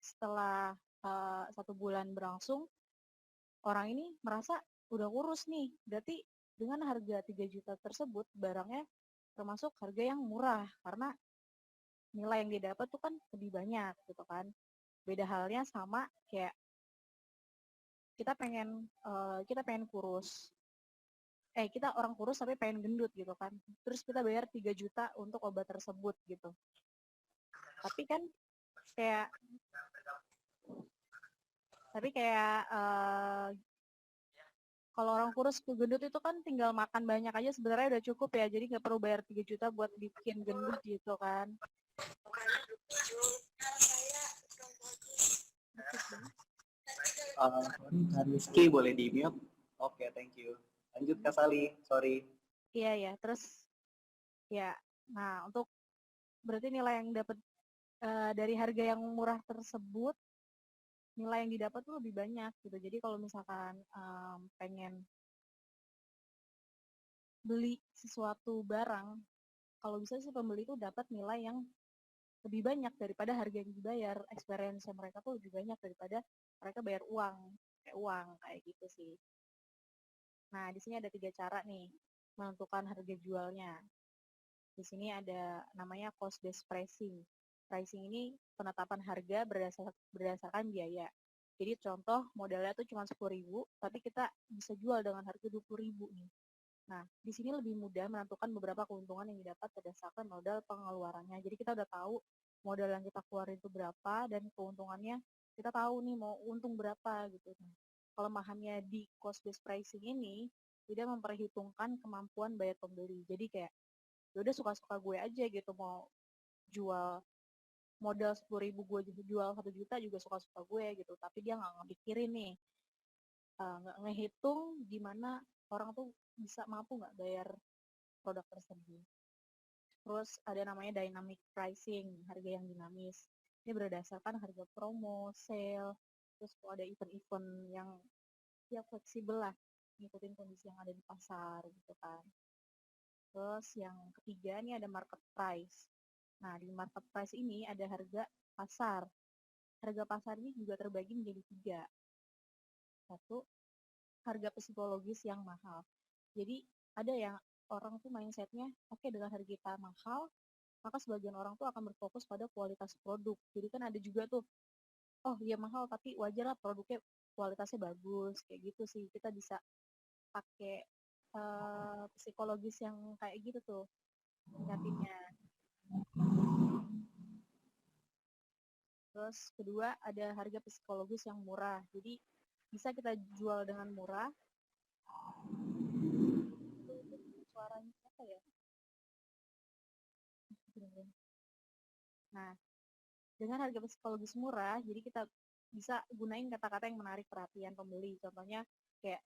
setelah 1 bulan berlangsung, orang ini merasa udah kurus nih. Berarti dengan harga 3 juta tersebut, barangnya termasuk harga yang murah. Karena nilai yang dia dapat tuh kan lebih banyak gitu kan. Beda halnya sama kayak kita pengen kurus. Kita orang kurus tapi pengen gendut gitu kan. Terus kita bayar 3 juta untuk obat tersebut gitu. Tapi kan kayak kalau orang kurus ke gendut itu kan tinggal makan banyak aja sebenarnya udah cukup ya. Jadi nggak perlu bayar 3 juta buat bikin gendut gitu kan. Kak Rizky boleh di mute? Oke, thank you. Lanjut Kak Sali, sorry. Iya ya, terus ya, nah untuk berarti nilai yang dapat dari harga yang murah tersebut, nilai yang didapat tuh lebih banyak gitu. Jadi kalau misalkan pengen beli sesuatu barang, kalau bisa sih pembeli itu dapat nilai yang lebih banyak daripada harga yang dibayar. Experience mereka tuh lebih banyak daripada mereka bayar uang kayak gitu sih. Nah, di sini ada 3 cara nih menentukan harga jualnya. Di sini ada namanya cost based pricing. Pricing ini penetapan harga berdasarkan biaya. Jadi contoh modalnya tuh cuma 10.000, tapi kita bisa jual dengan harga 20.000 nih. Nah, di sini lebih mudah menentukan beberapa keuntungan yang didapat berdasarkan modal pengeluarannya. Jadi kita udah tahu modal yang kita keluarin itu berapa dan keuntungannya kita tahu nih mau untung berapa gitu. Nah, kelemahannya di cost based pricing ini tidak memperhitungkan kemampuan bayar pembeli. Jadi kayak ya udah suka-suka gue aja gitu, mau jual modal 10.000 gue jual 1 juta juga suka-suka gue gitu, tapi dia nggak ngepikirin nih, nggak ngehitung gimana orang tuh bisa mampu nggak bayar produk tersebut. Terus ada namanya dynamic pricing, harga yang dinamis. Ini berdasarkan harga promo, sale, terus ada event-event yang ya fleksibel lah, ngikutin kondisi yang ada di pasar gitu kan. Terus yang ketiga ini ada market price. Nah, di market price ini ada harga pasar. Harga pasar ini juga terbagi menjadi 3. Satu, harga psikologis yang mahal. Jadi ada yang orang tuh mindsetnya, oke dengan harga kita mahal, maka sebagian orang tuh akan berfokus pada kualitas produk. Jadi kan ada juga tuh, oh iya mahal tapi wajar lah produknya kualitasnya bagus, kayak gitu sih. Kita bisa pakai psikologis yang kayak gitu tuh, nyatinya. Terus kedua ada harga psikologis yang murah. Jadi bisa kita jual dengan murah. Itu suaranya apa ya? Nah, dengan harga psikologis murah, jadi kita bisa gunain kata-kata yang menarik perhatian pembeli. Contohnya kayak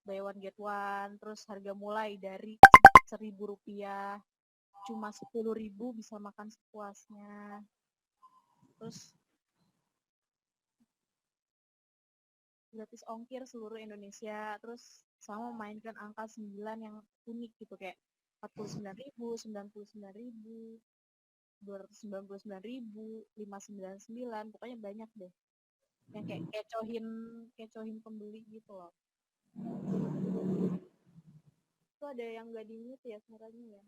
buy one get one, terus harga mulai dari Rp1.000, cuma Rp10.000 bisa makan sepuasnya. Terus gratis ongkir seluruh Indonesia, terus sama memainkan angka 9 yang unik gitu, kayak 49.000, 99.000, 299.000, 599, pokoknya banyak deh. Yang kayak kecohin pembeli gitu loh. Itu ada yang nggak di-mute ya suaranya ya.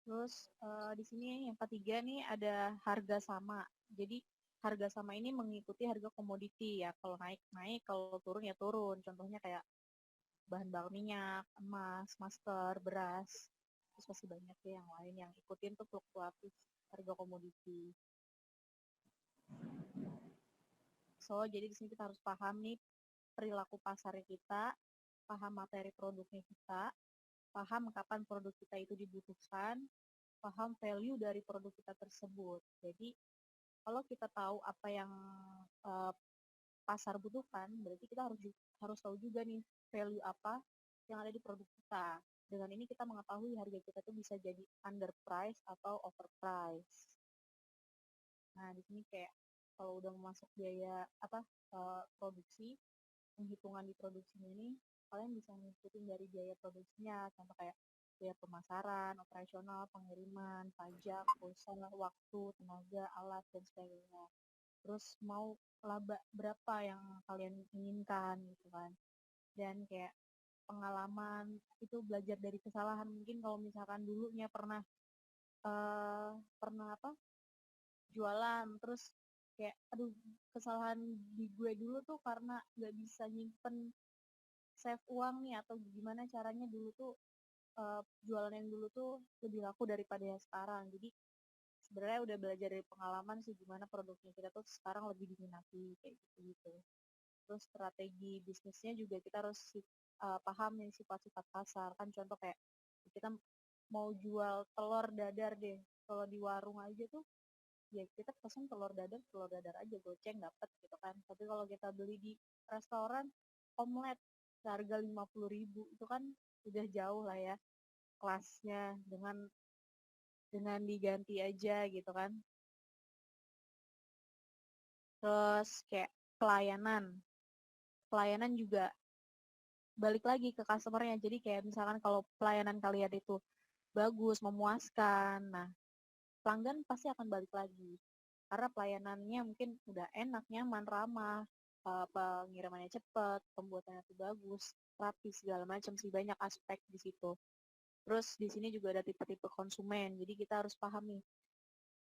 Terus di sini yang ketiga nih ada harga sama. Jadi harga sama ini mengikuti harga komoditi ya. Kalau naik naik, kalau turun ya turun. Contohnya kayak bahan bakar minyak, emas, masker, beras. Terus masih banyak ya yang lain yang ikutin tuh fluktuatif harga komoditi. So jadi di sini kita harus paham nih perilaku pasarnya kita, paham materi produknya kita, paham kapan produk kita itu dibutuhkan, paham value dari produk kita tersebut. Jadi kalau kita tahu apa yang uh, pasar butuhkan, berarti kita harus tahu juga nih value apa yang ada di produk kita. Dengan ini kita mengetahui harga kita tuh bisa jadi underprice atau overprice. Nah, di sini kayak kalau udah masuk biaya produksi, penghitungan di produksinya ini kalian bisa ngikutin dari biaya produksinya, contoh kayak biaya pemasaran, operasional, pengiriman, pajak, pulsa, waktu, tenaga, alat, dan sebagainya. Terus mau laba berapa yang kalian inginkan gitu kan. Dan kayak pengalaman itu belajar dari kesalahan. Mungkin kalau misalkan dulunya pernah pernah apa jualan terus kayak aduh kesalahan di gue dulu tuh karena nggak bisa nyimpen save uang nih atau gimana caranya dulu tuh jualan yang dulu tuh lebih laku daripada yang sekarang. Jadi sebenarnya udah belajar dari pengalaman sih gimana produknya kita tuh sekarang lebih diminati kayak gitu. Terus strategi bisnisnya juga kita harus paham yang sifat-sifat pasar. Kan contoh kayak kita mau jual telur dadar deh. Kalau di warung aja tuh ya kita pesen telur dadar aja goceng dapat gitu kan. Tapi kalau kita beli di restoran omelet seharga 50.000 itu kan udah jauh lah ya kelasnya dengan diganti aja gitu kan. Terus kayak pelayanan juga balik lagi ke customernya. Jadi kayak misalkan kalau pelayanan kalian itu bagus, memuaskan, nah pelanggan pasti akan balik lagi. Karena pelayanannya mungkin udah enak, nyaman, ramah, pengirimannya cepat, pembuatannya itu bagus, rapi segala macam sih banyak aspek di situ. Terus di sini juga ada tipe-tipe konsumen. Jadi kita harus paham nih,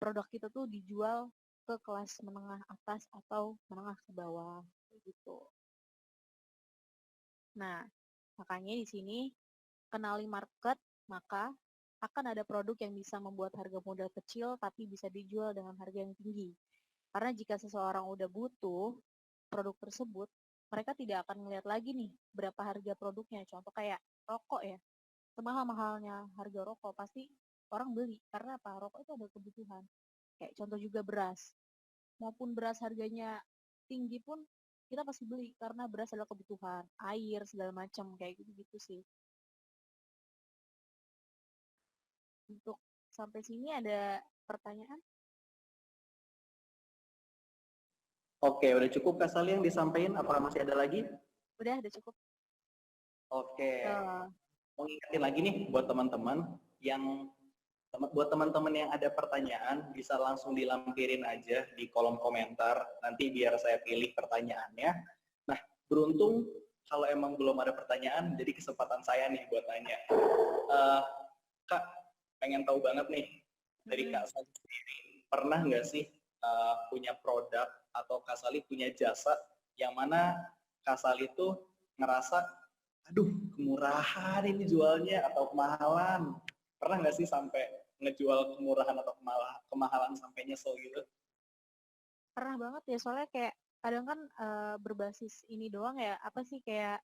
produk kita tuh dijual ke kelas menengah atas atau menengah ke bawah gitu. Nah, makanya di sini kenali market, maka akan ada produk yang bisa membuat harga modal kecil tapi bisa dijual dengan harga yang tinggi. Karena jika seseorang udah butuh produk tersebut, mereka tidak akan melihat lagi nih berapa harga produknya. Contoh kayak rokok ya, semahal-mahalnya harga rokok pasti orang beli. Karena apa? Rokok itu ada kebutuhan. Kayak contoh juga beras. Maupun beras harganya tinggi pun kita pasti beli karena beras adalah kebutuhan. Air, segala macam kayak gitu-gitu sih. Untuk sampai sini ada pertanyaan? Oke, udah cukup Kak Sali yang disampaikan. Apakah masih ada lagi? Udah cukup. Oke, Uh, mau ngingetin lagi nih buat teman-teman yang ada pertanyaan bisa langsung dilampirin aja di kolom komentar. Nanti biar saya pilih pertanyaannya. Nah, beruntung kalau emang belum ada pertanyaan, jadi kesempatan saya nih buat nanya. Kak, pengen tahu banget nih dari Kak Sali sendiri, pernah nggak sih punya produk atau Kak Sali punya jasa yang mana Kak Sali tuh ngerasa, aduh kemurahan ini jualnya atau kemahalan? Pernah nggak sih sampai ngejual kemurahan atau kemahalan sampai nyesel gitu? Pernah banget ya, soalnya kayak kadang kan berbasis ini doang ya, apa sih kayak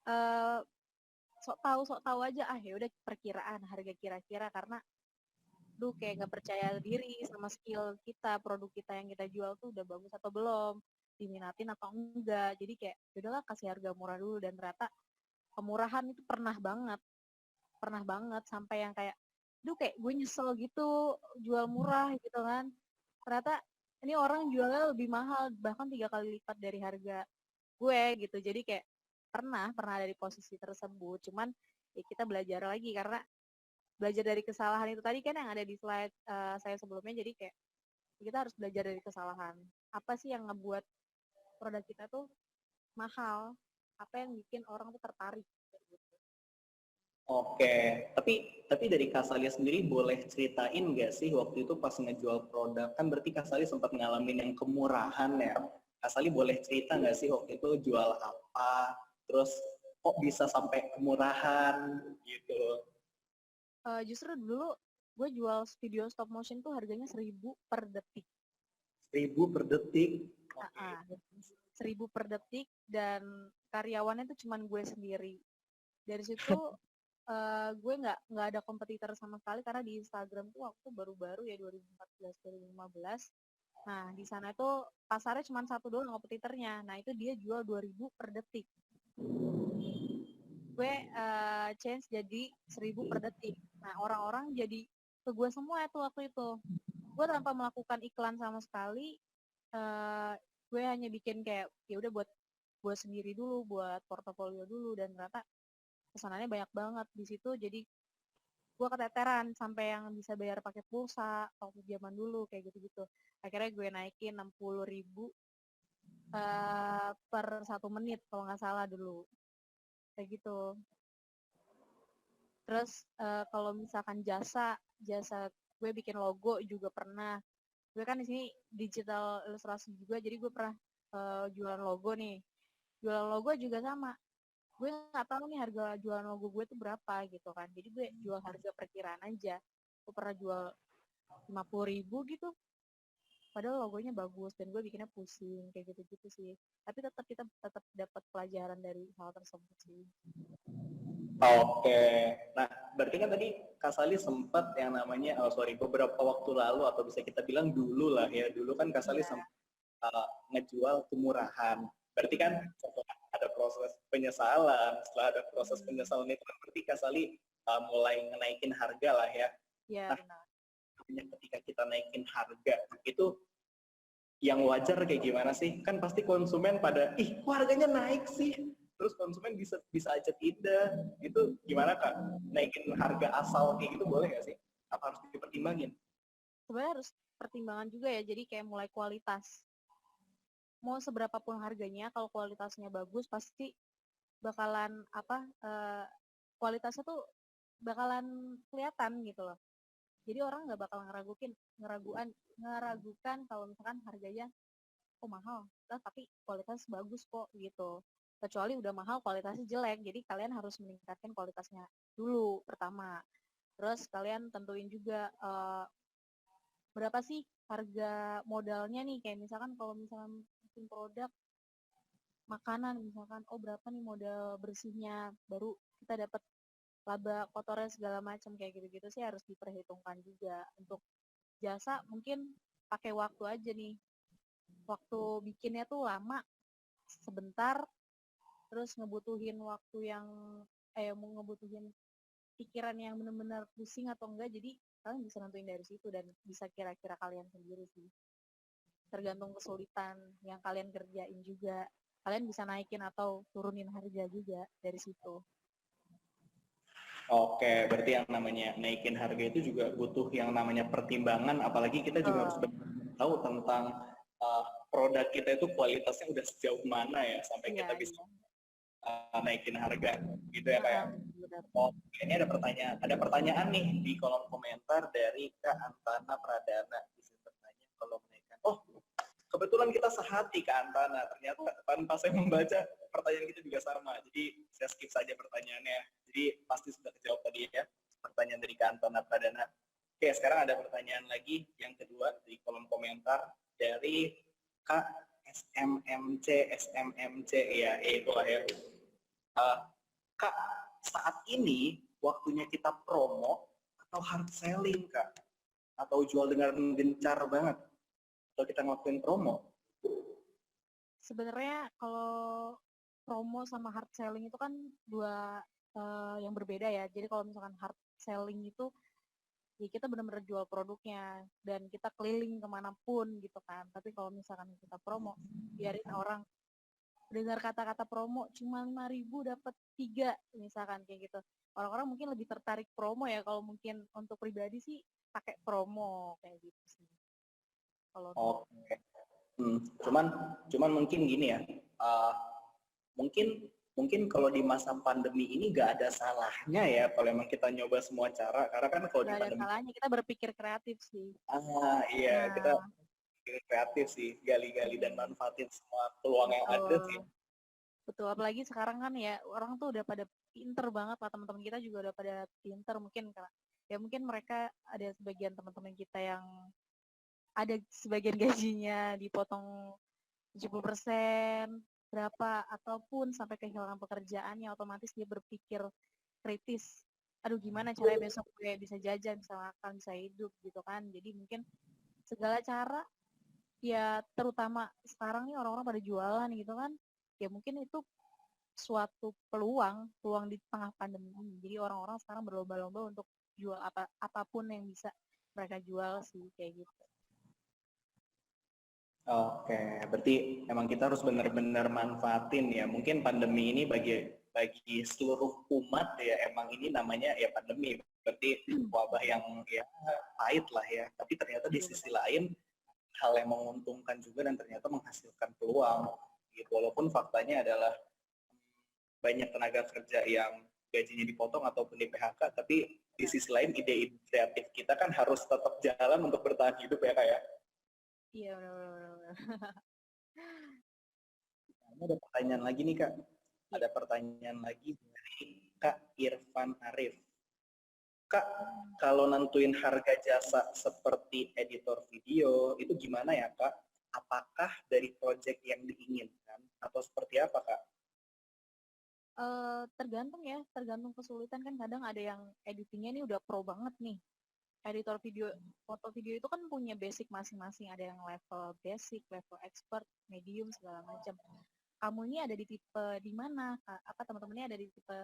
uh, sok tahu aja ya udah perkiraan harga kira-kira karena kayak nggak percaya diri sama skill kita, produk kita yang kita jual tuh udah bagus atau belum, diminatin atau enggak. Jadi kayak udahlah kasih harga murah dulu dan ternyata kemurahan itu pernah banget sampai yang kayak kayak gue nyesel gitu jual murah gitu kan. Ternyata ini orang jualnya lebih mahal bahkan 3 kali lipat dari harga gue gitu. Jadi kayak pernah ada di posisi tersebut. Cuman ya kita belajar lagi karena belajar dari kesalahan itu tadi kan yang ada di slide saya sebelumnya. Jadi kayak kita harus belajar dari kesalahan. Apa sih yang ngebuat produk kita tuh mahal? Apa yang bikin orang tuh tertarik? Gitu. Oke, tapi dari Kak Sali sendiri boleh ceritain nggak sih waktu itu pas ngejual produk, kan berarti Kak Sali sempat ngalamin yang kemurahan ya. Kak Sali boleh cerita nggak sih waktu itu jual apa, terus kok bisa sampai kemurahan gitu? Justru dulu gue jual video stop motion tuh harganya 1.000 per detik. 1.000 per detik? Oke. 1.000 per detik dan karyawannya tuh cuman gue sendiri. Dari situ gue nggak ada kompetitor sama sekali karena di Instagram tuh waktu baru-baru ya 2014 2015. Nah di sana itu pasarnya cuma satu doang kompetitornya. Nah itu dia jual 2.000 per detik. Gue change jadi 1.000 per detik. Nah orang-orang jadi ke gue semua itu waktu itu. Gue tanpa melakukan iklan sama sekali. Gue hanya bikin kayak ya udah buat buat sendiri dulu, buat portofolio dulu, dan ternyata pesanannya banyak banget di situ. Jadi gue keteteran sampai yang bisa bayar pakai pulsa waktu zaman dulu kayak gitu-gitu. Akhirnya gue naikin 60.000 per 1 menit kalau nggak salah dulu kayak gitu. Terus kalau misalkan jasa gue bikin logo juga pernah. Gue kan di sini digital ilustrasi juga, jadi gue pernah jualan logo nih. Jualan logo juga sama. Gue nggak tahu nih harga jualan logo gue tuh berapa gitu kan. Jadi gue jual harga perkiraan aja. Gue pernah jual 50.000 gitu. Padahal logonya bagus dan gue bikinnya pusing kayak gitu-gitu sih. Tapi kita tetap dapat pelajaran dari hal tersebut sih. Oke, nah berarti kan tadi Kak Sali sempat yang namanya, beberapa waktu lalu atau bisa kita bilang dulu lah ya, dulu kan Kak Sali Iya. sempat ngejual kemurahan. Berarti kan setelah ada proses penyesalan, setelah ada proses penyesalan itu kan berarti Kak Sali mulai naikin harga lah ya. Iya Nah, benar. ketika kita naikin harga, itu yang wajar kayak gimana sih? Kan pasti konsumen pada, ih kok harganya naik sih? Terus konsumen bisa aja tidak. Itu gimana Kak? Naikin harga asal kayak gitu boleh nggak sih? Apa harus dipertimbangin? Sebenarnya harus pertimbangan juga ya, jadi kayak mulai kualitas. Mau seberapa pun harganya, kalau kualitasnya bagus pasti bakalan kualitasnya tuh bakalan kelihatan gitu loh. Jadi orang nggak bakal ngeragukan kalau misalkan harganya mahal, tapi kualitas bagus kok gitu. Kecuali udah mahal kualitasnya jelek, jadi kalian harus meningkatkan kualitasnya dulu pertama. Terus kalian tentuin juga berapa sih harga modalnya nih, kayak misalkan kalau misalkan bikin produk makanan misalkan, berapa nih modal bersihnya, baru kita dapat laba kotornya segala macam kayak gitu-gitu sih harus diperhitungkan juga. Untuk jasa mungkin pakai waktu aja nih, waktu bikinnya tuh lama sebentar, terus ngebutuhin waktu yang mau ngebutuhin pikiran yang benar-benar pusing atau enggak, jadi kalian bisa nentuin dari situ dan bisa kira-kira kalian sendiri sih, tergantung kesulitan yang kalian kerjain juga, kalian bisa naikin atau turunin harga juga dari situ. Oke, berarti yang namanya naikin harga itu juga butuh yang namanya pertimbangan, apalagi kita juga harus tahu tentang produk kita itu kualitasnya udah sejauh mana ya sampai kita bisa naikin harga, gitu ya Kak ya. Oh, ini ada pertanyaan nih di kolom komentar dari Kak Antana Pradana. Bisa bertanya kalau menaikkan. Oh, kebetulan kita sehati Kak Antana. Ternyata tanpa saya membaca pertanyaan kita juga sama. Jadi saya skip saja pertanyaannya. Jadi pasti sudah terjawab tadi ya pertanyaan dari Kak Antana Pradana. Oke, sekarang ada pertanyaan lagi yang kedua di kolom komentar dari Kak SMMC ya, itu lah ya. Kak, saat ini waktunya kita promo atau hard selling Kak? Atau jual dengan gencar banget? Atau kita ngelakuin promo? Sebenarnya kalau promo sama hard selling itu kan dua yang berbeda ya. Jadi kalau misalkan hard selling itu ya kita benar-benar jual produknya dan kita keliling kemanapun gitu kan. Tapi kalau misalkan kita promo, biarin orang dengar kata-kata promo cuma 5.000 dapat 3 misalkan kayak gitu. Orang-orang mungkin lebih tertarik promo ya, kalau mungkin untuk pribadi sih pakai promo kayak gitu sih. Kalau Oke. Cuman mungkin gini ya. Mungkin kalau di masa pandemi ini nggak ada salahnya ya kalau emang kita nyoba semua cara, karena kan kalau di nggak ada pandemi salahnya kita berpikir kreatif sih. iya kita berpikir kreatif sih, gali-gali dan manfaatin semua peluang yang ada sih. Betul, apalagi sekarang kan ya orang tuh udah pada pinter banget lah, teman-teman kita juga udah pada pinter mungkin ya mungkin mereka ada sebagian teman-teman kita yang ada sebagian gajinya dipotong 70% berapa, ataupun sampai kehilangan pekerjaannya, otomatis dia berpikir kritis, aduh gimana caranya besok gue bisa jajan, bisa makan, bisa hidup gitu kan. Jadi mungkin segala cara ya, terutama sekarang nih orang-orang pada jualan gitu kan, ya mungkin itu suatu peluang di tengah pandemi ini. Jadi orang-orang sekarang berlomba-lomba untuk jual apapun yang bisa mereka jual sih kayak gitu. Oke, berarti emang kita harus benar-benar manfaatin ya. Mungkin pandemi ini bagi seluruh umat ya, emang ini namanya ya pandemi. Berarti wabah yang ya pahit lah ya. Tapi ternyata di Iya sisi benar. lain hal yang menguntungkan juga dan ternyata menghasilkan peluang. Gitu. Walaupun faktanya adalah banyak tenaga kerja yang gajinya dipotong ataupun di PHK, tapi di Benar. sisi lain ide-ide kreatif kita kan harus tetap jalan untuk bertahan hidup ya kak ya. Iya benar. Ini ada pertanyaan lagi nih kak. Iya. Ada pertanyaan lagi dari Kak Irfan Arif. Kak, kalau nentuin harga jasa seperti editor video, itu gimana ya Kak? Apakah dari project yang diinginkan atau seperti apa Kak? Tergantung ya, tergantung kesulitan kan kadang ada yang editingnya ini udah pro banget nih. Editor video, foto video itu kan punya basic masing-masing, ada yang level basic, level expert, medium segala macam. Kamu ini ada di tipe di mana? Apa teman-temannya ada di tipe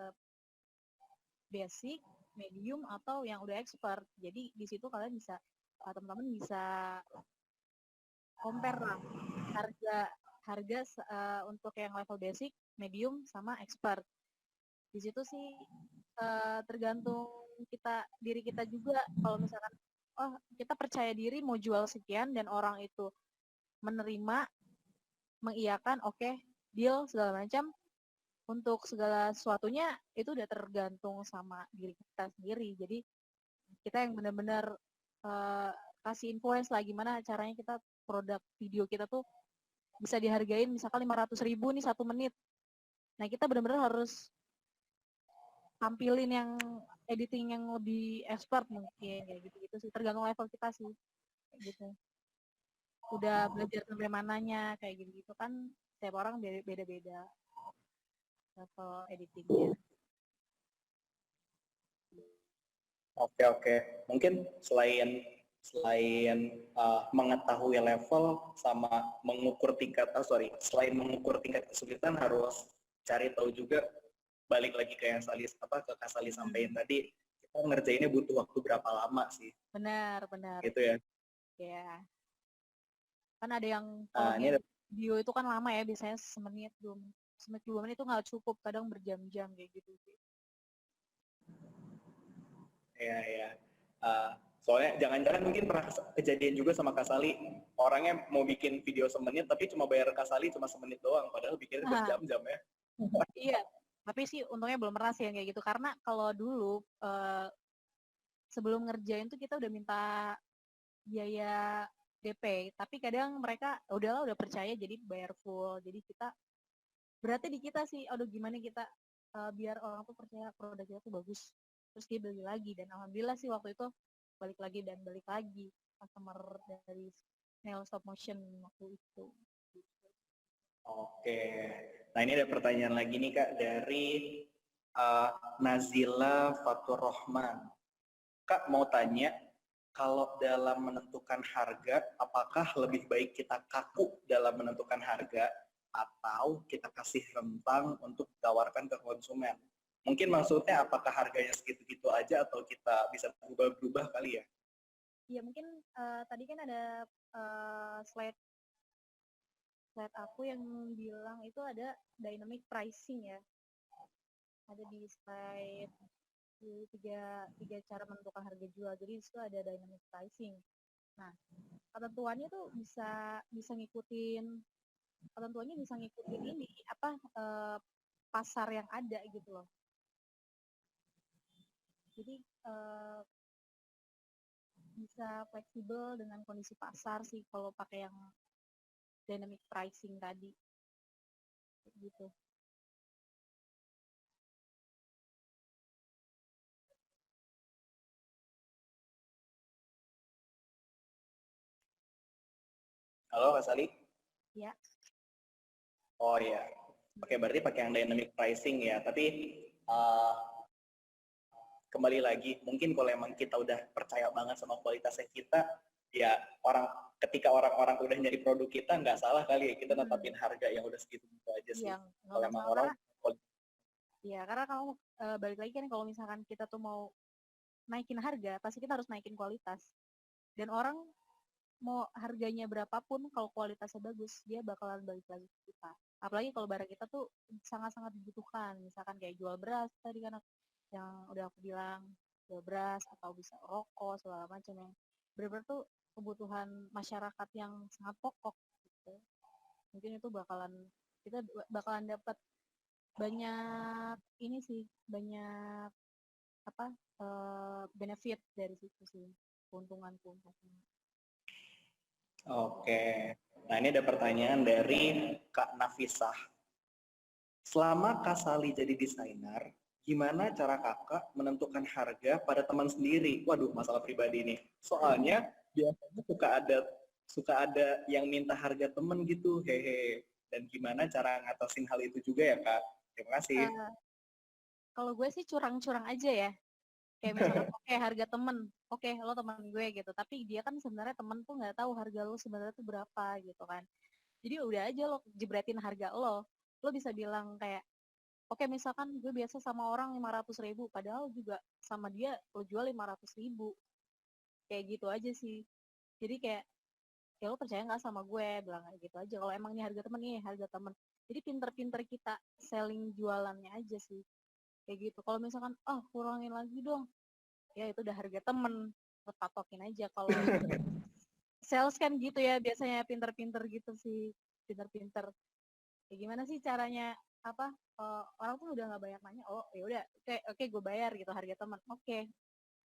basic, medium atau yang udah expert. Jadi di situ kalian bisa teman-teman bisa compare lah harga harga untuk yang level basic, medium sama expert. Di situ sih tergantung diri kita juga. Kalau misalkan oh kita percaya diri mau jual sekian dan orang itu menerima, mengiyakan, oke, okay, deal segala macam, untuk segala sesuatunya itu udah tergantung sama diri kita sendiri. Jadi kita yang benar-benar uh, kasih influence lah gimana caranya kita produk video kita tuh bisa dihargain misalkan 500.000 nih 1 menit. Nah kita benar-benar harus tampilin yang editing yang lebih expert mungkin kayak gitu-gitu sih, tergantung level kita sih kayak gitu. Udah belajar sampai mananya kayak gitu-gitu kan, setiap orang beda-beda level editingnya. Oke oke. Mungkin selain selain mengetahui level sama mengukur tingkat, selain mengukur tingkat kesulitan harus cari tahu juga, balik lagi ke yang Kak Sali sampaikan tadi, kita ngerjainnya butuh waktu berapa lama sih? Benar Gitu ya. ya. Kan ada yang kalau Nah, ini ada, video itu kan lama ya, biasanya semenit 2 menit itu nggak cukup, kadang berjam-jam kayak gitu sih. ya. Soalnya jangan-jangan mungkin pernah kejadian juga sama Kak Sali, orangnya mau bikin video semenit tapi cuma bayar Kak Sali cuma semenit doang, padahal bikinnya Nah, berjam-jam ya. iya, tapi sih untungnya belum pernah sih yang kayak gitu, karena kalau dulu sebelum ngerjain tuh kita udah minta biaya DP, tapi kadang mereka udahlah udah percaya jadi bayar full, jadi kita berarti di kita sih, aduh gimana kita biar orang tuh percaya produk kita tuh bagus, terus dia beli lagi, dan alhamdulillah sih waktu itu balik lagi dan balik lagi customer dari Nail Stop Motion waktu itu. Oke. Nah, ini ada pertanyaan lagi nih Kak dari uh, Nazila Fatur Rahman. Kak mau tanya, kalau dalam menentukan harga, apakah lebih baik kita kaku dalam menentukan harga atau kita kasih rentang untuk ditawarkan ke konsumen? Mungkin maksudnya apakah harganya segitu-gitu aja atau kita bisa berubah-berubah kali ya? Ya mungkin tadi kan ada slide aku yang bilang itu ada dynamic pricing ya, ada di slide tiga cara menentukan harga jual. Jadi itu ada dynamic pricing. Nah, ketentuannya tuh bisa ngikutin ini apa pasar yang ada gitu loh. Jadi bisa fleksibel dengan kondisi pasar sih kalau pakai yang dynamic pricing tadi gitu. Halo Kak Sali? Ya. Oh iya. Oke, berarti pakai yang dynamic pricing ya. Tapi uh, kembali lagi, mungkin kalau emang kita udah percaya banget sama kualitasnya kita, ya ketika orang-orang udah nyari produk kita, nggak salah kali ya kita netapin harga yang udah segitu aja sih. Yang nggak Kalau emang masalah orang, karena kamu balik lagi kan, kalau misalkan kita tuh mau naikin harga, pasti kita harus naikin kualitas. Dan orang mau harganya berapapun kalau kualitasnya bagus dia bakalan balik lagi ke kita. Apalagi kalau barang kita tuh sangat-sangat dibutuhkan, misalkan kayak jual beras tadi kan yang udah aku bilang, jual beras atau bisa rokok segala macam yang benar-benar tuh kebutuhan masyarakat yang sangat pokok gitu. Mungkin itu kita bakalan dapat banyak ini sih, banyak apa benefit dari situ sih, keuntungan. Oke. Nah, ini ada pertanyaan dari Kak Nafisah. Selama Kak Sali jadi desainer, gimana cara kakak menentukan harga pada teman sendiri? Waduh, masalah pribadi nih. Soalnya biasanya suka ada yang minta harga temen gitu, hehe. Dan gimana cara ngatasin hal itu juga ya, Kak? Terima kasih. Kalau gue sih curang-curang aja ya. Kayak misalkan oke, harga temen, oke, lo teman gue gitu. Tapi dia kan sebenarnya temen tuh nggak tahu harga lo sebenarnya tuh berapa gitu kan. Jadi udah aja lo jebretin harga lo. Lo bisa bilang kayak, oke misalkan gue biasa sama orang 500.000, padahal juga sama dia lo jual 500.000. Kayak gitu aja sih. Jadi kayak, ya lo percaya nggak sama gue, bilang kayak gitu aja. Kalau emang ini harga temen, nih harga temen. Jadi pinter-pinter kita selling jualannya aja sih. Kayak gitu. Kalau misalkan, kurangin lagi dong, ya itu udah harga temen, lo patokin aja. Kalau sales kan gitu ya, biasanya pinter-pinter gitu sih, pinter-pinter. Ya gimana sih caranya, apa, orang tuh udah nggak banyak nanya, oh ya udah, oke, gue bayar gitu harga temen, oke.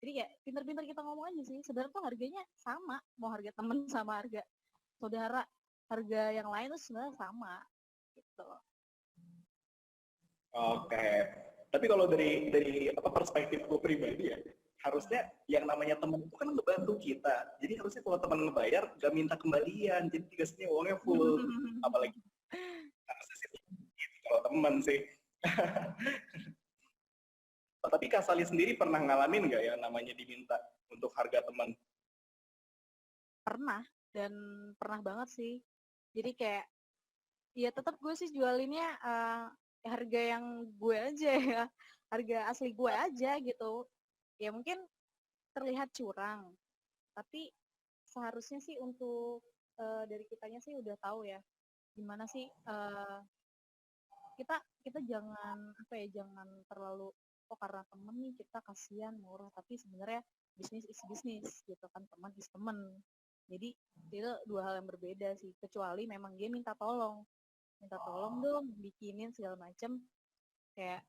Jadi kayak pinter-pinter kita ngomong aja sih, sebenarnya tuh harganya sama, mau harga temen sama harga saudara, harga yang lain tuh sebenarnya sama gitu. Oke. Tapi kalau dari apa perspektif gue pribadi ya, harusnya yang namanya teman itu kan ngebantu kita. Jadi harusnya kalau teman ngebayar gak minta kembalian, jadi dikasihnya uangnya full. Apalagi harusnya sih gitu kalau teman sih. Tapi Kak Sali sendiri pernah ngalamin nggak ya namanya diminta untuk harga teman? Pernah, dan pernah banget sih. Jadi kayak, ya tetap gue sih jualinnya harga yang gue aja ya, harga asli gue aja gitu. Ya mungkin terlihat curang, tapi seharusnya sih untuk dari kitanya sih udah tahu ya, gimana sih kita kita jangan apa ya, jangan terlalu karena temen nih kita kasihan murah, tapi sebenarnya bisnis is bisnis gitu kan, teman is temen. Jadi itu dua hal yang berbeda sih, kecuali memang dia minta tolong dong bikinin segala macem, kayak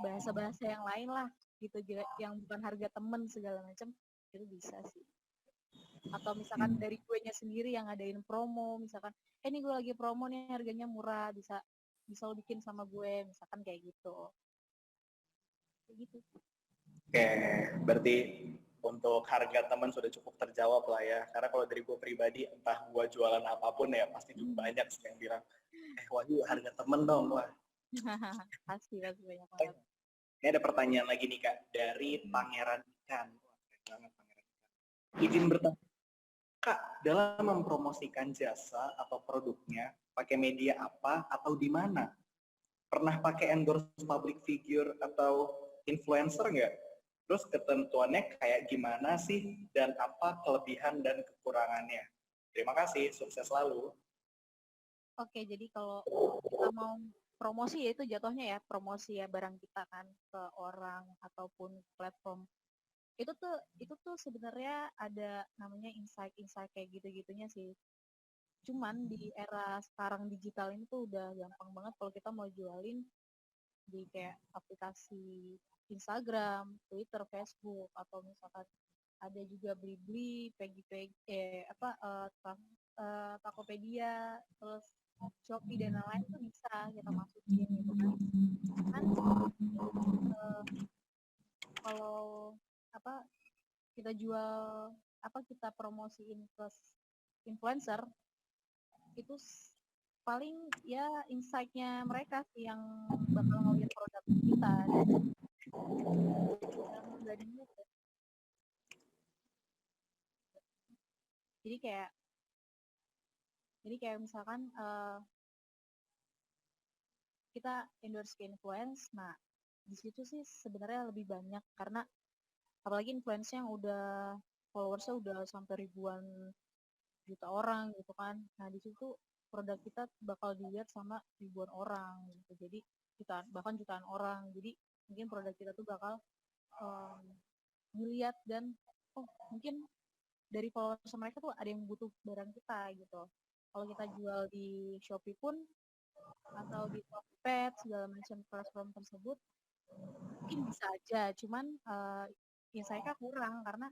bahasa-bahasa yang lain lah gitu, yang bukan harga temen segala macem, itu bisa sih. Atau misalkan dari gue nya sendiri yang ngadain promo, misalkan ini gue lagi promo nih harganya murah, bisa bisa lo bikin sama gue, misalkan kayak gitu. Kayak gitu. Oke, berarti untuk harga teman sudah cukup terjawab lah ya. Karena kalau dari gue pribadi, entah gue jualan apapun ya, pasti juga banyak sih yang bilang, Wahyu harga temen dong. Wah. pasti banyak banget. Ini ada pertanyaan lagi nih Kak, dari Pangeran Ikan. Wah, keren banget Pangeran Ikan. Izin bertanya, Kak, dalam mempromosikan jasa atau produknya, pakai media apa atau di mana? Pernah pakai endorse public figure atau influencer nggak? Terus ketentuannya kayak gimana sih? Dan apa kelebihan dan kekurangannya? Terima kasih, sukses selalu. Oke, jadi kalau kita mau promosi, ya itu jatuhnya ya promosi ya barang kita kan ke orang ataupun platform. Itu tuh sebenarnya ada namanya insight kayak gitu-gitunya sih. Cuman di era sekarang digital ini tuh udah gampang banget kalau kita mau jualin di kayak aplikasi Instagram, Twitter, Facebook, atau misalkan ada juga Blibli, Tokopedia, terus Shopee dan lain-lain tuh bisa kita masukin gitu kan. Kan kalau apa kita jual, kita promosiin ke influencer, itu paling ya insight-nya mereka sih yang bakal ngeliat produk kita dan membandingin. Jadi kayak misalkan kita endorse ke influence, nah di situ sih sebenarnya lebih banyak, karena apalagi influence yang udah followersnya udah sampai ribuan juta orang gitu kan. Nah di situ produk kita bakal dilihat sama ribuan orang gitu. Jadi bahkan jutaan orang. Jadi mungkin produk kita tuh bakal dilihat dan mungkin dari followers mereka tuh ada yang butuh barang kita gitu. Kalau kita jual di Shopee pun atau di Tokped segala macam platform tersebut mungkin bisa aja, cuman insight-nya kurang karena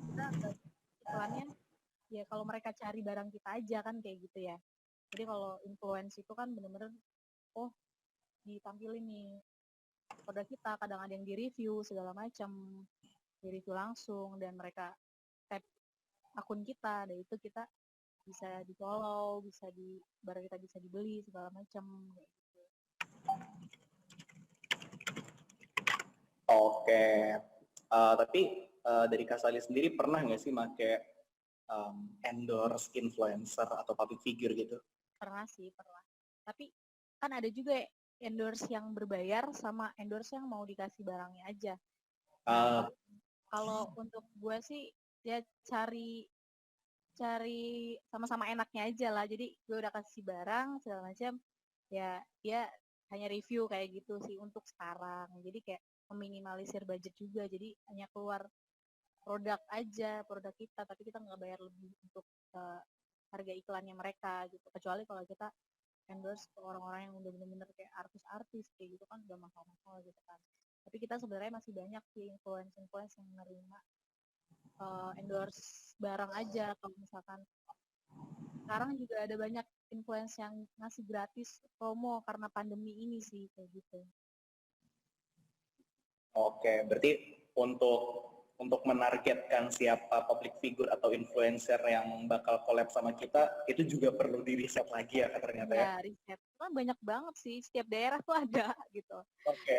kita iklannya ya kalau mereka cari barang kita aja kan kayak gitu ya. Jadi kalau influence itu kan bener-bener ditampilin nih produk kita, kadang ada yang di-review segala macam, di-review langsung dan mereka tag akun kita, dan itu kita bisa di-follow, barang kita bisa dibeli segala macam kayak gitu. Oke. Tapi dari Kak Sali sendiri pernah nggak sih pakai endorse influencer atau public figure gitu? Pernah sih, pernah. Tapi kan ada juga endorse yang berbayar sama endorse yang mau dikasih barangnya aja. Nah, kalau untuk gue sih ya cari sama-sama enaknya aja lah. Jadi gue udah kasih barang segala macam, ya dia hanya review kayak gitu sih untuk sekarang. Jadi kayak meminimalisir budget juga. Jadi hanya keluar produk aja, produk kita, tapi kita nggak bayar lebih untuk harga iklannya mereka gitu. Kecuali kalau kita endorse ke orang-orang yang udah bener-bener kayak artis-artis kayak gitu kan udah mahal-mahal gitu kan. Tapi kita sebenarnya masih banyak sih influence yang menerima endorse barang aja. Kalau misalkan sekarang juga ada banyak influence yang ngasih gratis promo karena pandemi ini sih kayak gitu. Oke, berarti untuk menargetkan siapa public figure atau influencer yang bakal collab sama kita, itu juga perlu di riset lagi ya ternyata ya? Ya, riset. Kan banyak banget sih, setiap daerah tuh ada gitu. Oke.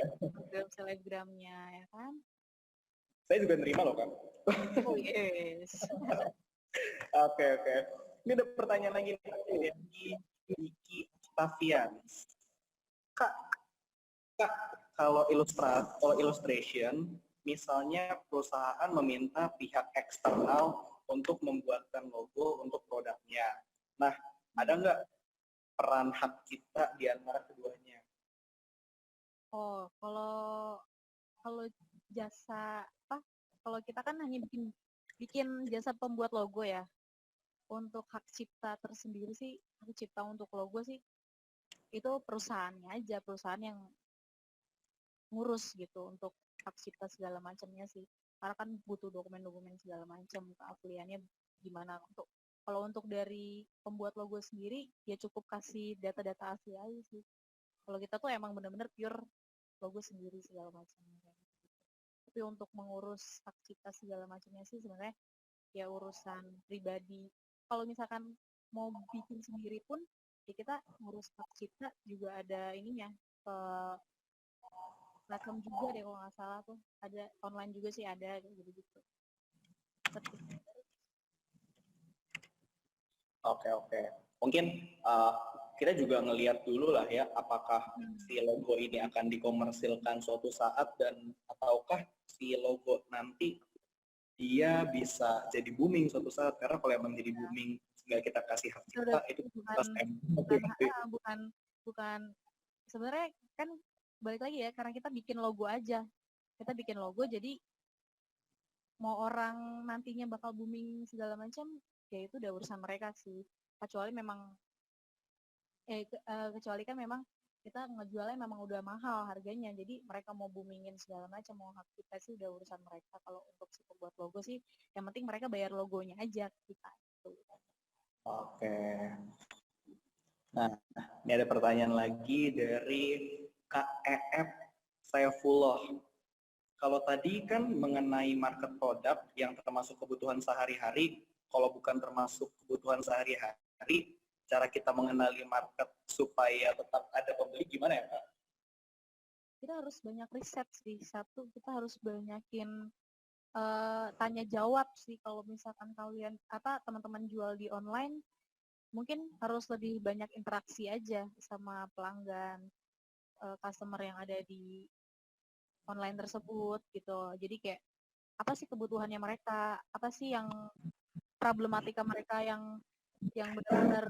Selebgramnya ya kan. Saya juga nerima loh, Kak. Oh yes. Oke. Ini ada pertanyaan lagi dari Diki Octavian. Kak, kalau illustration, misalnya perusahaan meminta pihak eksternal untuk membuatkan logo untuk produknya. Nah, ada nggak peran hak cipta di antara keduanya? Oh, kalau jasa kalau kita kan hanya bikin jasa pembuat logo ya. Untuk hak cipta tersendiri sih, hak cipta untuk logo sih itu perusahaannya aja, perusahaan yang ngurus gitu untuk hak cipta segala macamnya sih. Karena kan butuh dokumen-dokumen segala macam, keahliannya gimana. Kalau untuk dari pembuat logo sendiri ya cukup kasih data-data asli aja sih. Kalau kita tuh emang bener-bener pure logo sendiri segala macamnya. Tapi untuk mengurus hak cipta segala macamnya sih sebenarnya ya urusan pribadi. Kalau misalkan mau bikin sendiri pun ya kita ngurus hak cipta juga ada ininya, ke platform juga deh kalau nggak salah tuh, ada online juga sih, ada gitu. Oke. Mungkin kita juga ngelihat dulu lah ya, apakah si logo ini akan dikomersilkan suatu saat dan ataukah si logo nanti dia bisa jadi booming suatu saat. Karena kalau emang jadi booming nggak kita kasih hak cipta itu bukan sebenarnya kan balik lagi ya, karena kita bikin logo aja, kita bikin logo jadi mau orang nantinya bakal booming segala macam ya itu udah urusan mereka sih. Kecuali kan memang kita ngejualnya memang udah mahal harganya, jadi mereka mau boomingin segala macam, mau hak kita sih udah urusan mereka. Kalau untuk si pembuat logo sih yang penting mereka bayar logonya aja kita gitu. Oke. Nah, ini ada pertanyaan lagi dari Kak EF Saifullah. Kalau tadi kan mengenai market produk yang termasuk kebutuhan sehari-hari, kalau bukan termasuk kebutuhan sehari-hari, cara kita mengenali market supaya tetap ada pembeli gimana ya, Kak? Kita harus banyak riset sih. Satu, kita harus banyakin tanya jawab sih. Kalau misalkan kalian teman-teman jual di online, mungkin harus lebih banyak interaksi aja sama pelanggan, customer yang ada di online tersebut gitu. Jadi kayak apa sih kebutuhannya mereka, apa sih yang problematika mereka yang benar-benar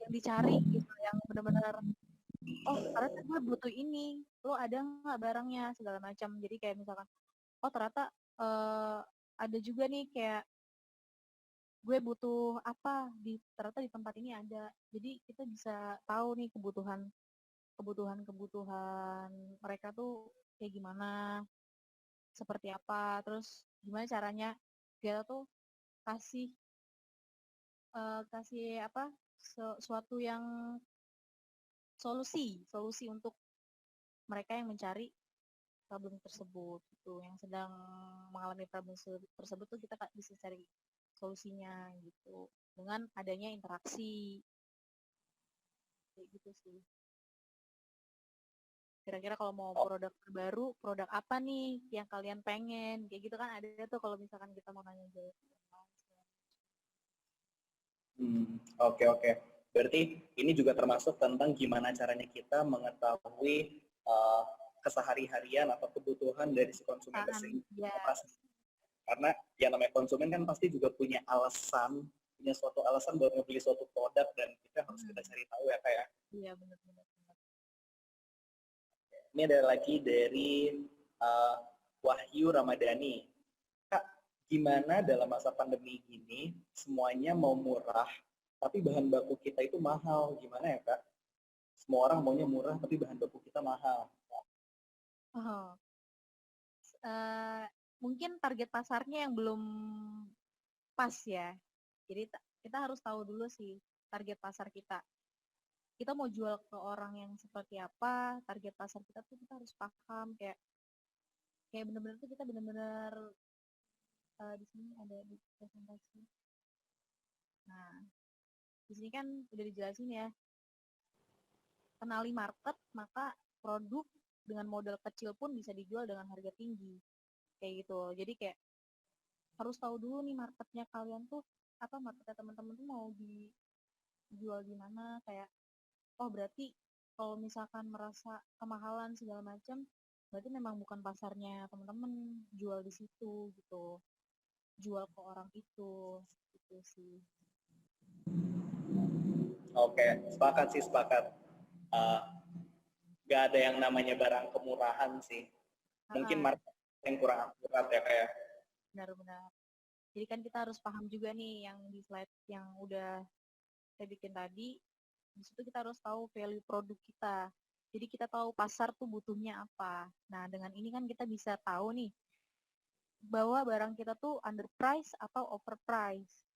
yang dicari gitu, yang benar-benar oh ternyata gue butuh ini, lo ada nggak barangnya segala macam. Jadi kayak misalkan oh ternyata ada juga nih kayak gue butuh apa ternyata di tempat ini ada. Jadi kita bisa tahu nih kebutuhan mereka tuh kayak gimana, seperti apa, terus gimana caranya kita tuh kasih kasih apa suatu yang solusi untuk mereka yang mencari problem tersebut gitu, yang sedang mengalami problem tersebut tuh kita bisa cari solusinya gitu dengan adanya interaksi kayak gitu sih. Kira-kira kalau mau produk terbaru, produk apa nih yang kalian pengen, kayak gitu kan ada tuh kalau misalkan kita mau nanya jawab. Oke. Berarti ini juga termasuk tentang gimana caranya kita mengetahui kesehari-harian atau kebutuhan dari si konsumen tersebut. Yes. Karena yang namanya konsumen kan pasti juga punya suatu alasan buat membeli suatu produk, dan itu harus kita cari tahu ya kayak. Iya benar. Ini ada lagi dari Wahyu Ramadhani. Kak, gimana dalam masa pandemi ini semuanya mau murah, tapi bahan baku kita itu mahal, gimana ya Kak? Semua orang maunya murah, tapi bahan baku kita mahal. Mungkin target pasarnya yang belum pas ya. Jadi kita harus tahu dulu sih target pasar kita. Kita mau jual ke orang yang seperti apa, target pasar kita tuh kita harus paham kayak benar-benar tuh kita benar-benar di sini ada di presentasi. Nah, di sini kan udah dijelasin ya. Kenali market, maka produk dengan modal kecil pun bisa dijual dengan harga tinggi. Kayak gitu. Jadi kayak harus tahu dulu nih marketnya kalian tuh apa, marketnya teman-teman tuh mau dijual di mana, kayak oh berarti kalau misalkan merasa kemahalan segala macam, berarti memang bukan pasarnya teman-teman jual di situ gitu, jual ke orang itu gitu sih. Oke, sepakat. Gak ada yang namanya barang kemurahan sih. Mungkin market yang kurang akurat ya kayak. Benar. Jadi kan kita harus paham juga nih yang di slide yang udah saya bikin tadi. Di situ kita harus tahu value produk kita. Jadi kita tahu pasar tuh butuhnya apa. Nah, dengan ini kan kita bisa tahu nih bahwa barang kita tuh underprice atau overprice.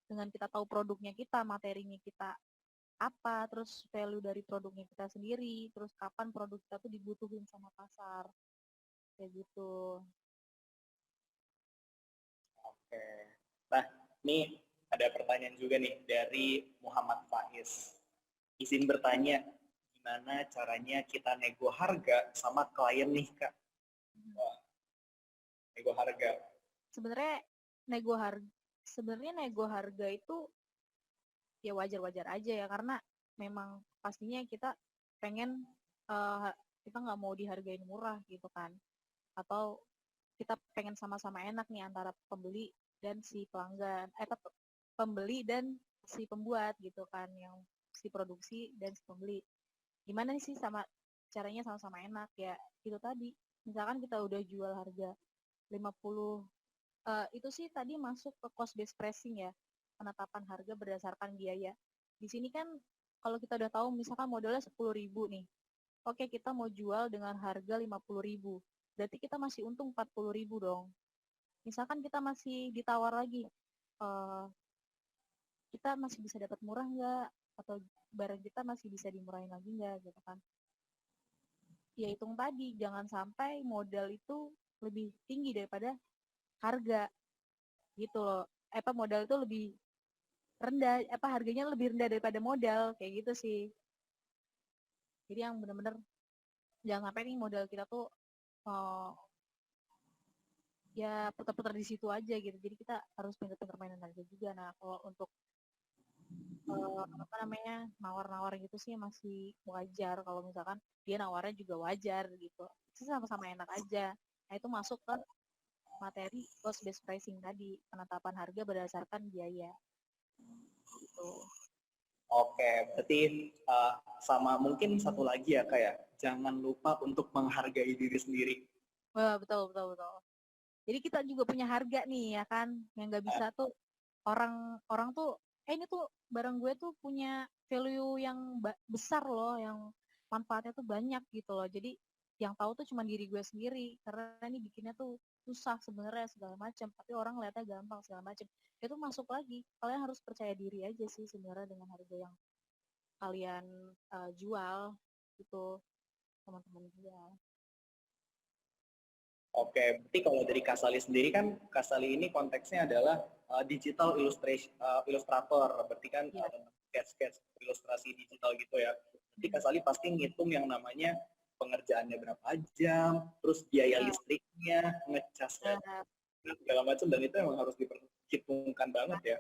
Dengan kita tahu produknya kita, materinya kita apa, terus value dari produknya kita sendiri, terus kapan produk kita tuh dibutuhin sama pasar. Kayak gitu. Oke. Nah, ini ada pertanyaan juga nih dari Muhammad Faiz. Izin bertanya, gimana caranya kita nego harga sama klien nih, Kak? Wah, nego harga. Sebenarnya nego harga itu ya wajar-wajar aja ya, karena memang pastinya kita pengen kita nggak mau dihargain murah gitu kan, atau kita pengen sama-sama enak nih antara pembeli dan si pelanggan, pembeli dan si pembuat gitu kan, yang si produksi dan si pembeli. Gimana sih caranya sama-sama enak ya, itu tadi. Misalkan kita udah jual harga 50, itu sih tadi masuk ke cost based pricing ya, penetapan harga berdasarkan biaya. Di sini kan kalau kita udah tahu misalkan modalnya 10.000 nih, oke kita mau jual dengan harga 50.000, berarti kita masih untung 40.000 dong. Misalkan kita masih ditawar lagi, kita masih bisa dapat murah nggak, atau barang kita masih bisa dimurahin lagi nggak gitu kan. Ya hitung tadi, jangan sampai modal itu lebih tinggi daripada harga gitu loh. Modal itu lebih rendah, harganya lebih rendah daripada modal, kayak gitu sih. Jadi yang benar-benar jangan sampai nih modal kita tuh ya putar-putar di situ aja gitu. Jadi kita harus pintar-pintar mainan harga juga. Nah, kalau untuk nawar-nawar gitu sih masih wajar. Kalau misalkan dia nawarnya juga wajar gitu, itu sama-sama enak aja. Nah, itu masuk ke materi cost based pricing tadi, penetapan harga berdasarkan biaya. Gitu. Oke, berarti sama mungkin satu lagi ya kayak jangan lupa untuk menghargai diri sendiri. Wah, betul. Jadi kita juga punya harga nih ya kan, yang nggak bisa tuh orang tuh, ini tuh barang gue tuh punya value yang besar loh, yang manfaatnya tuh banyak gitu loh. Jadi yang tahu tuh cuma diri gue sendiri, karena ini bikinnya tuh susah sebenarnya segala macam, tapi orang lihatnya gampang segala macam. Itu masuk lagi, kalian harus percaya diri aja sih sebenarnya dengan harga yang kalian jual gitu, teman-teman jual. Oke, berarti kalau dari Kasali sendiri kan, Kasali ini konteksnya adalah digital illustrator, berarti kan sketch ilustrasi digital gitu ya. Berarti Kasali pasti ngitung yang namanya pengerjaannya berapa jam, terus biaya listriknya, ngecasnya, segala macam, dan itu emang harus diperhitungkan banget ya.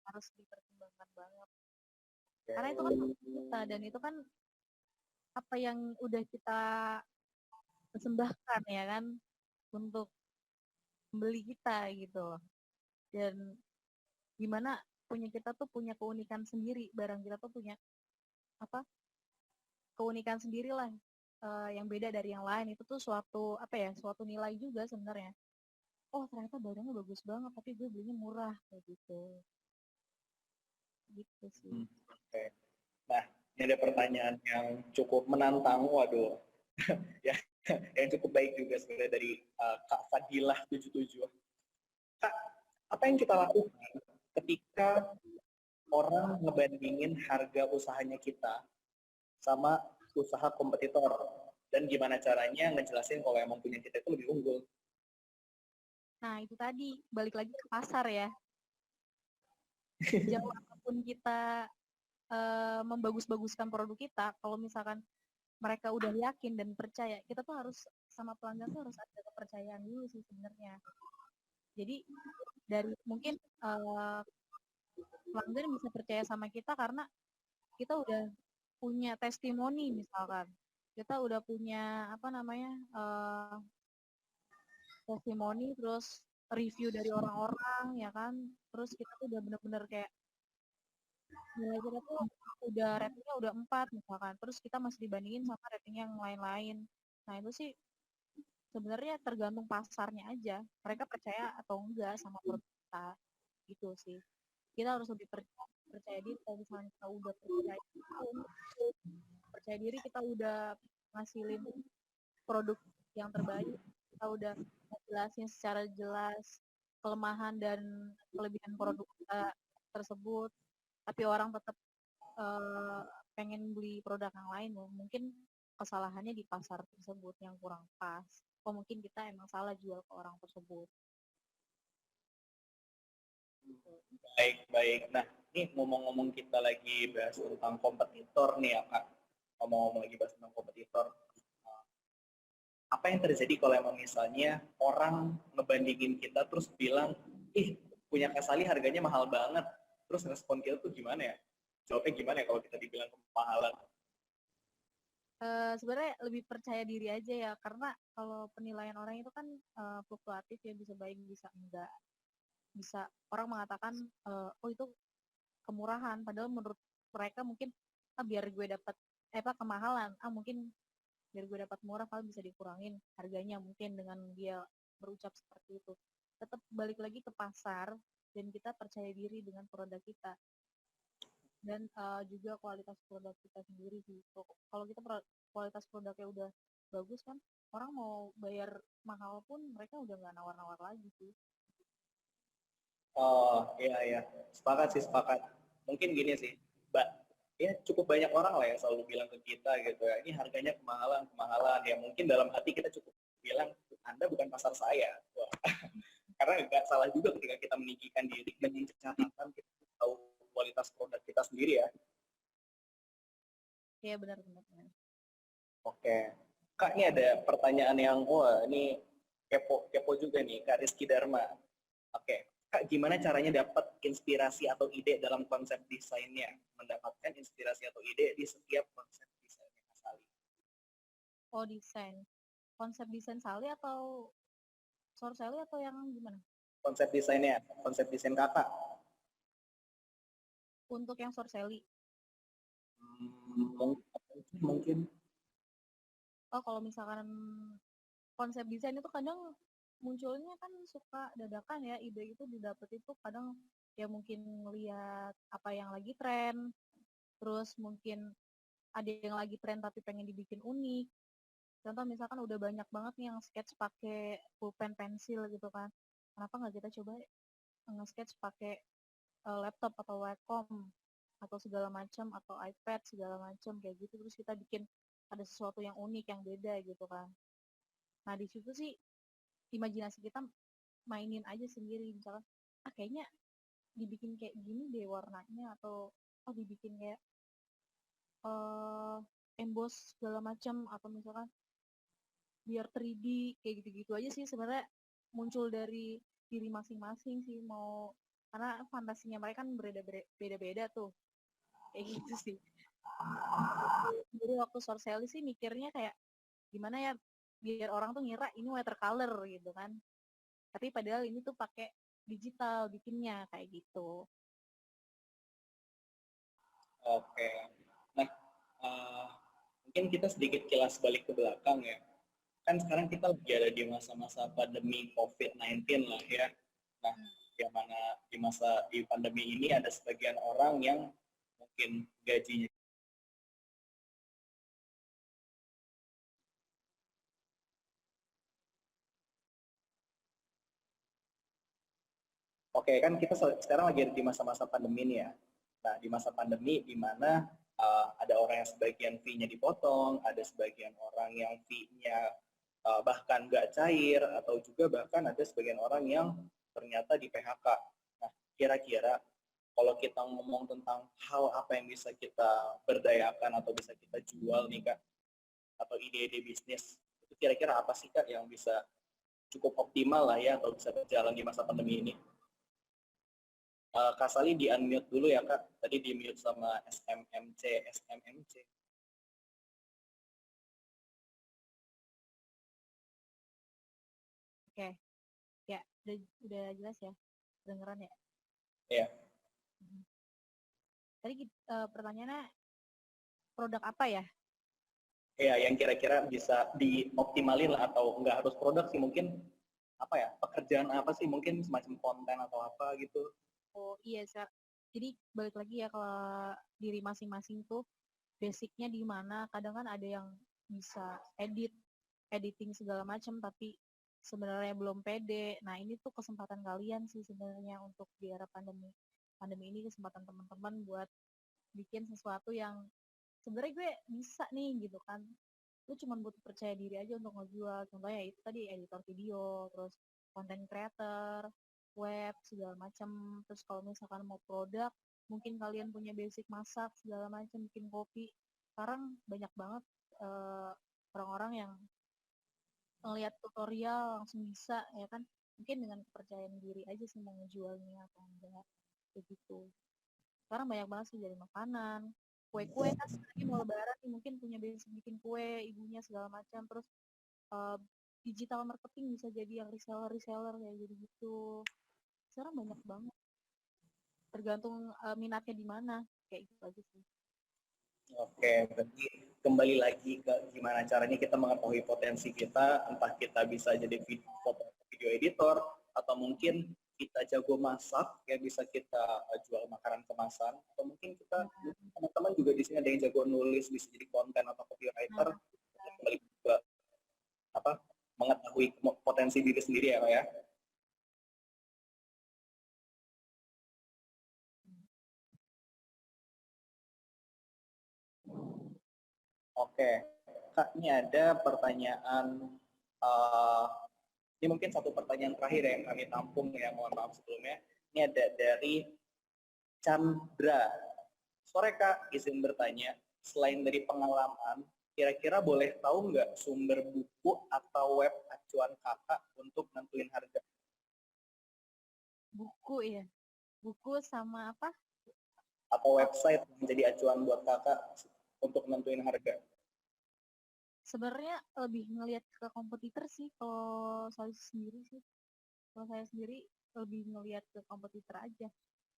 Harus dipertimbangkan banget. Karena itu kan kita, dan itu kan apa yang udah kita persembahkan ya kan untuk membeli kita gitu. Dan gimana punya kita tuh punya keunikan sendiri, barang kita tuh punya apa keunikan sendiri lah, yang beda dari yang lain. Itu tuh suatu suatu nilai juga sebenarnya. Oh ternyata barangnya bagus banget tapi gue belinya murah kayak gitu sih. Oke. Nah, ini ada pertanyaan yang cukup menantang, waduh. Ya, yang cukup baik juga sebenarnya dari Kak Fadilah 77. Kak, apa yang kita lakukan ketika orang ngebandingin harga usahanya kita sama usaha kompetitor, dan gimana caranya ngejelasin kalau emang punya kita itu lebih unggul? Nah itu tadi balik lagi ke pasar ya. Jauh apapun kita membagus-baguskan produk kita, kalau misalkan mereka udah yakin dan percaya, kita tuh harus sama pelanggan tuh harus ada kepercayaan dulu sih sebenarnya. Jadi dari mungkin pelanggan bisa percaya sama kita karena kita udah punya testimoni, misalkan kita udah punya testimoni, terus review dari orang-orang ya kan, terus kita tuh udah bener-bener kayak nilai kita tuh udah ratingnya udah 4 misalkan, terus kita masih dibandingin sama rating yang lain-lain. Nah itu sih sebenarnya tergantung pasarnya aja, mereka percaya atau enggak sama produk kita gitu sih. Kita harus lebih percaya diri. Kalau misalnya kita udah percaya diri, kita udah ngasilin produk yang terbaik, kita udah jelasin secara jelas kelemahan dan kelebihan produk kita tersebut, tapi orang tetap pengen beli produk yang lain, mungkin kesalahannya di pasar tersebut yang kurang pas. Oh mungkin kita emang salah jual ke orang tersebut. Baik. Nah, ini ngomong-ngomong kita lagi bahas tentang kompetitor nih ya Kak. Ngomong-ngomong lagi bahas tentang kompetitor. Apa yang terjadi kalau emang misalnya orang ngebandingin kita terus bilang, ih punya Kasali harganya mahal banget. Terus respon kita tuh gimana ya? Jawabnya gimana ya kalau kita dibilang kemahalan? Sebenarnya lebih percaya diri aja ya, karena kalau penilaian orang itu kan fluktuatif ya, bisa baik bisa enggak. Bisa orang mengatakan oh itu kemurahan, padahal menurut mereka mungkin biar gue dapat kemahalan, mungkin biar gue dapat murah kalau bisa dikurangin harganya, mungkin dengan dia berucap seperti itu. Tetap balik lagi ke pasar dan kita percaya diri dengan produk kita dan juga kualitas produk kita sendiri sih. Kalau kita kualitas produknya udah bagus kan, orang mau bayar mahal pun mereka udah nggak nawar-nawar lagi sih. Oh iya, sepakat. Mungkin gini sih, Mbak, ya cukup banyak orang lah yang selalu bilang ke kita gitu ya, ini harganya kemahalan. Ya mungkin dalam hati kita cukup bilang, Anda bukan pasar saya. Wah. Karena nggak salah juga ketika kita meninggikan diri dengan catatan kita tahu kualitas produk kita sendiri ya. Iya benar. Oke. Kak, ini ada pertanyaan yang, ini kepo juga nih, Kak Rizky Dharma. Oke. Kak, gimana caranya dapat inspirasi atau ide dalam konsep desainnya? Mendapatkan inspirasi atau ide di setiap konsep desainnya Kak Sali. Oh, desain. Konsep desain Sali atau Sorcelly atau yang gimana? Konsep desainnya, konsep desain kakak. Untuk yang Sorcelly. Mungkin. Oh, kalau misalkan konsep desain itu kadang munculnya kan suka dadakan ya, ide itu didapat itu kadang ya mungkin ngelihat apa yang lagi tren, terus mungkin ada yang lagi tren tapi pengen dibikin unik. Contoh misalkan udah banyak banget nih yang sketch pakai pulpen pensil gitu kan. Kenapa nggak kita coba nge-sketch pakai laptop atau Wacom atau segala macam atau iPad segala macam kayak gitu, terus kita bikin ada sesuatu yang unik yang beda gitu kan. Nah di situ sih imajinasi kita mainin aja sendiri, misalkan kayaknya dibikin kayak gini deh warnanya, atau dibikin kayak emboss segala macam, atau misalkan biar 3D kayak gitu-gitu aja sih sebenarnya muncul dari diri masing-masing sih, mau karena fantasinya mereka kan beda-beda tuh kayak gitu sih. Jadi waktu Sorcelly sih mikirnya kayak gimana ya biar orang tuh ngira ini watercolor gitu kan, tapi padahal ini tuh pakai digital bikinnya kayak gitu. Oke. Nah, mungkin kita sedikit kilas balik ke belakang ya. Kan sekarang kita lagi ada di masa-masa pandemi COVID-19 lah ya. Nah, yang mana di pandemi ini ada sebagian orang yang mungkin gajinya. Oke, kan kita sekarang lagi ada di masa-masa pandemi ini ya. Nah, di masa pandemi di mana ada orang yang sebagian fee-nya dipotong, ada sebagian orang yang fee-nya bahkan nggak cair, atau juga bahkan ada sebagian orang yang ternyata di PHK. Nah, kira-kira kalau kita ngomong tentang hal apa yang bisa kita berdayakan atau bisa kita jual nih Kak, atau ide-ide bisnis, itu kira-kira apa sih Kak yang bisa cukup optimal lah ya, atau bisa berjalan di masa pandemi ini? Kak Sali di unmute dulu ya Kak, tadi di mute sama SMMC. Oke, ya udah jelas ya, dengeran ya. Iya. Tadi pertanyaannya produk apa ya? Iya, yang kira-kira bisa dioptimalin lah, atau nggak harus produk sih, mungkin apa ya, pekerjaan apa sih, mungkin semacam konten atau apa gitu. Oh iya, jadi balik lagi ya, kalau diri masing-masing tuh basicnya di mana. Kadang kan ada yang bisa editing segala macam tapi sebenarnya belum pede. Nah ini tuh kesempatan kalian sih sebenarnya untuk di era pandemi ini, kesempatan teman-teman buat bikin sesuatu yang sebenarnya gue bisa nih gitu kan. Lu cuma butuh percaya diri aja untuk ngejual. Contohnya itu tadi editor video, terus content creator, web segala macam. Terus kalau misalkan mau produk, mungkin kalian punya basic masak segala macam, bikin kopi. Sekarang banyak banget orang-orang yang ngeliat tutorial langsung bisa ya kan. Mungkin dengan kepercayaan diri aja sih mau ngejualnya atau enggak begitu. Sekarang banyak banget sih dari makanan, kue-kue kan lagi mau lebaran nih, mungkin punya basic bikin kue ibunya segala macam, terus uh, digital marketing bisa jadi yang reseller kayak gitu. Sekarang banyak banget, tergantung minatnya di mana kayak gitu aja sih. Oke, berarti kembali lagi ke gimana caranya kita mengetahui potensi kita, entah kita bisa jadi video editor, atau mungkin kita jago masak, ya bisa kita jual makanan kemasan, atau mungkin kita, teman-teman juga di sini ada yang jago nulis, bisa jadi konten atau copywriter, kembali juga apa, mengetahui potensi diri sendiri ya Kak ya. Oke, Kak, ini ada pertanyaan, ini mungkin satu pertanyaan terakhir yang kami tampung ya, mohon maaf sebelumnya. Ini ada dari Chandra. Sore Kak, izin bertanya, selain dari pengalaman, kira-kira boleh tahu nggak sumber buku atau web acuan Kakak untuk nentuin harga? Buku ya, buku sama apa? Atau website yang jadi acuan buat Kakak untuk nentuin harga? Sebenarnya lebih ngelihat ke kompetitor sih kalau saya sendiri sih. Kalau saya sendiri lebih ngelihat ke kompetitor aja.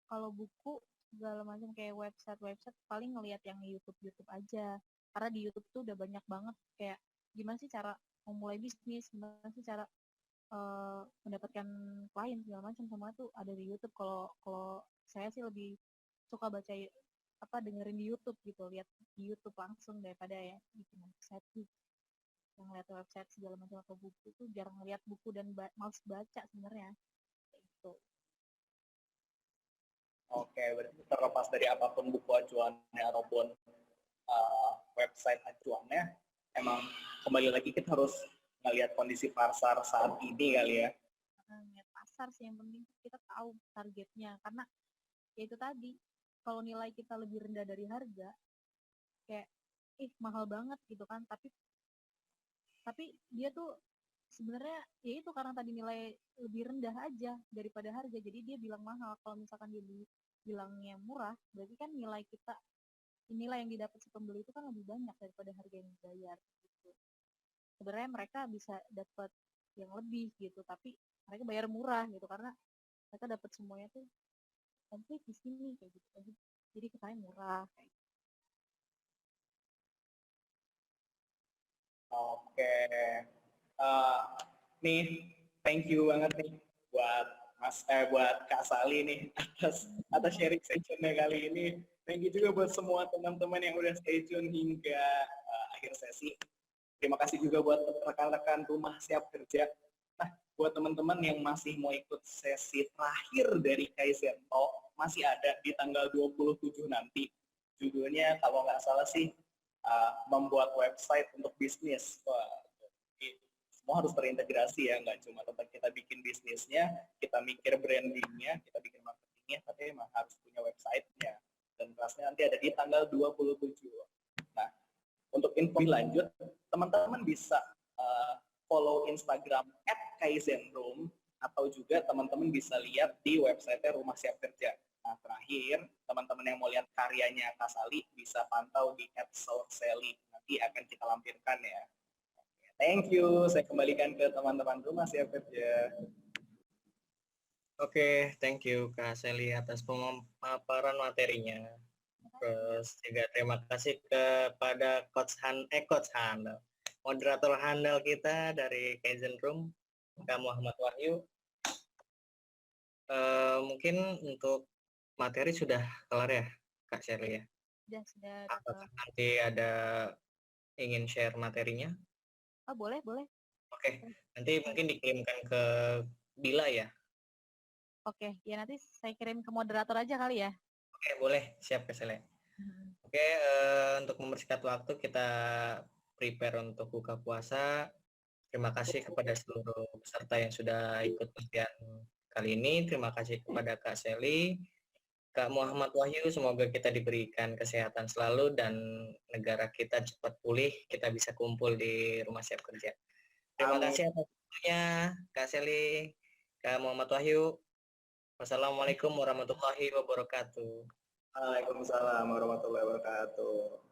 Kalau buku segala macam kayak website paling ngelihat yang YouTube aja. Karena di YouTube tuh udah banyak banget kayak gimana sih cara memulai bisnis, gimana sih cara mendapatkan klien segala macam, semua tuh ada di YouTube. Kalau kalau saya sih lebih suka baca dengerin di YouTube gitu, lihat di YouTube langsung daripada ya bikin website gitu. Yang lihat website segala macam atau buku tuh jarang lihat buku dan males baca sebenarnya gitu. Oke, berarti terlepas dari apapun buku acuannya ataupun website acuannya, emang kembali lagi kita harus ngelihat kondisi pasar saat ini kali ya. Lihat pasar sih yang penting, kita tahu targetnya, karena ya itu tadi, kalau nilai kita lebih rendah dari harga kayak mahal banget gitu kan, tapi dia tuh sebenarnya ya itu karena tadi nilai lebih rendah aja daripada harga, jadi dia bilang mahal. Kalau misalkan dia bilangnya murah, berarti kan nilai yang didapat si pembeli itu kan lebih banyak daripada harga yang dibayar gitu. Sebenarnya mereka bisa dapat yang lebih gitu, tapi mereka bayar murah gitu karena mereka dapat semuanya tuh komplit di sini kayak gitu. Jadi kesannya murah kayak gitu. Oke, uh, nih thank you banget nih buat buat Kak Sali nih atas sharing sessionnya kali ini. Thank you juga buat semua teman-teman yang udah stay tune hingga akhir sesi. Terima kasih juga buat rekan-rekan rumah siap kerja. Nah, buat teman-teman yang masih mau ikut sesi terakhir dari Kaizen Talk, masih ada di tanggal 27 nanti. Judulnya kalau nggak salah sih membuat website untuk bisnis. Wah, semua harus terintegrasi ya, nggak cuma tempat kita bikin bisnisnya, kita mikir brandingnya, kita bikin marketingnya, tapi memang harus punya websitenya. Dan kelasnya nanti ada di tanggal 27. Nah, untuk info lanjut, teman-teman bisa follow Instagram @kaizenroom, atau juga teman-teman bisa lihat di website Rumah Siap Kerja. Nah, terakhir, teman-teman yang mau lihat karyanya Kak Sali bisa pantau di @saurseli. Nanti akan kita lampirkan ya. Thank you. Saya kembalikan ke teman-teman Rumah Siap Kerja. Oke, thank you Kak Seli atas pemaparan materinya. Terus juga terima kasih kepada Coach Handel, moderator handal kita dari Kaizen Room, Kak Muhammad Wahyu. Mungkin untuk materi sudah kelar ya, Kak Sherly ya? Sudah. Apakah nanti ada ingin share materinya? Oh, boleh. Oke, nanti mungkin dikirimkan ke Bila ya? Oke, ya nanti saya kirim ke moderator aja kali ya. Oke, boleh. Siap, Kak Sherly. Oke, untuk mempersingkat waktu kita prepare untuk buka puasa. Terima kasih kepada seluruh peserta yang sudah ikut latihan kali ini. Terima kasih kepada Kak Seli, Kak Muhammad Wahyu. Semoga kita diberikan kesehatan selalu dan negara kita cepat pulih. Kita bisa kumpul di Rumah Siap Kerja. Terima kasih atas waktunya, Kak Seli, Kak Muhammad Wahyu. Wassalamualaikum warahmatullahi wabarakatuh. Waalaikumsalam warahmatullahi wabarakatuh.